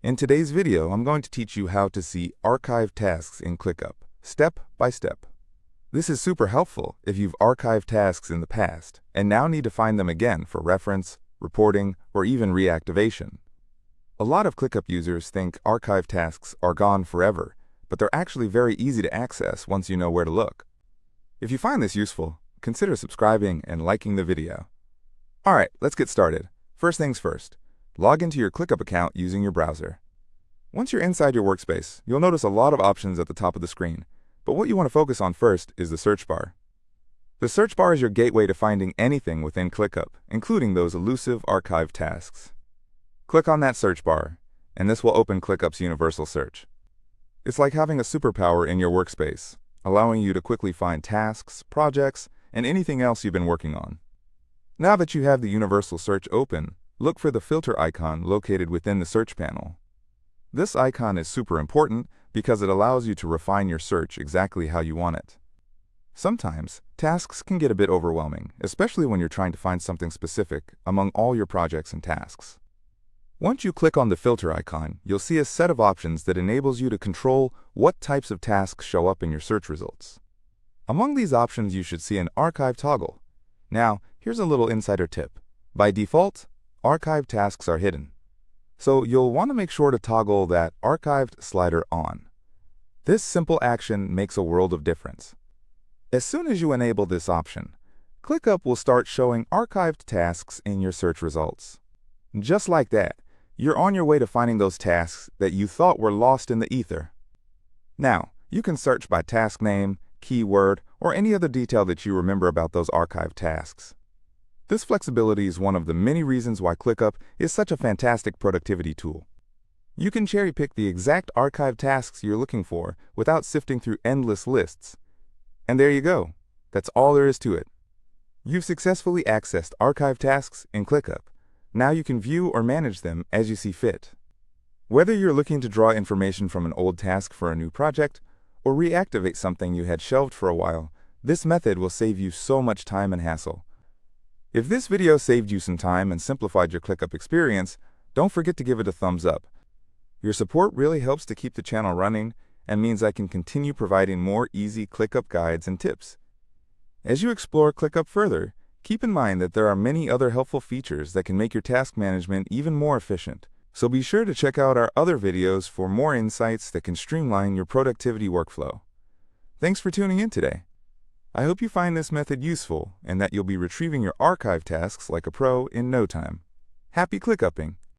In today's video, I'm going to teach you how to see archived tasks in ClickUp, step by step. This is super helpful if you've archived tasks in the past and now need to find them again for reference, reporting, or even reactivation. A lot of ClickUp users think archived tasks are gone forever, but they're actually very easy to access once you know where to look. If you find this useful, consider subscribing and liking the video. Alright, let's get started. First things first, log into your ClickUp account using your browser. Once you're inside your workspace, you'll notice a lot of options at the top of the screen, but what you want to focus on first is the search bar. The search bar is your gateway to finding anything within ClickUp, including those elusive archived tasks. Click on that search bar, and this will open ClickUp's universal search. It's like having a superpower in your workspace, allowing you to quickly find tasks, projects, and anything else you've been working on. Now that you have the universal search open, look for the filter icon located within the search panel. This icon is super important because it allows you to refine your search exactly how you want it. Sometimes, tasks can get a bit overwhelming, especially when you're trying to find something specific among all your projects and tasks. Once you click on the filter icon, you'll see a set of options that enables you to control what types of tasks show up in your search results. Among these options, you should see an archive toggle. Now, here's a little insider tip. By default, archived tasks are hidden. So you'll want to make sure to toggle that archived slider on. This simple action makes a world of difference. As soon as you enable this option, ClickUp will start showing archived tasks in your search results. Just like that, you're on your way to finding those tasks that you thought were lost in the ether. Now, you can search by task name, keyword, or any other detail that you remember about those archived tasks. This flexibility is one of the many reasons why ClickUp is such a fantastic productivity tool. You can cherry-pick the exact archived tasks you're looking for without sifting through endless lists. And there you go. That's all there is to it. You've successfully accessed archived tasks in ClickUp. Now you can view or manage them as you see fit. Whether you're looking to draw information from an old task for a new project or reactivate something you had shelved for a while, this method will save you so much time and hassle. If this video saved you some time and simplified your ClickUp experience, don't forget to give it a thumbs up. Your support really helps to keep the channel running and means I can continue providing more easy ClickUp guides and tips. As you explore ClickUp further, keep in mind that there are many other helpful features that can make your task management even more efficient. So be sure to check out our other videos for more insights that can streamline your productivity workflow. Thanks for tuning in today. I hope you find this method useful and that you'll be retrieving your archive tasks like a pro in no time. Happy ClickUpping!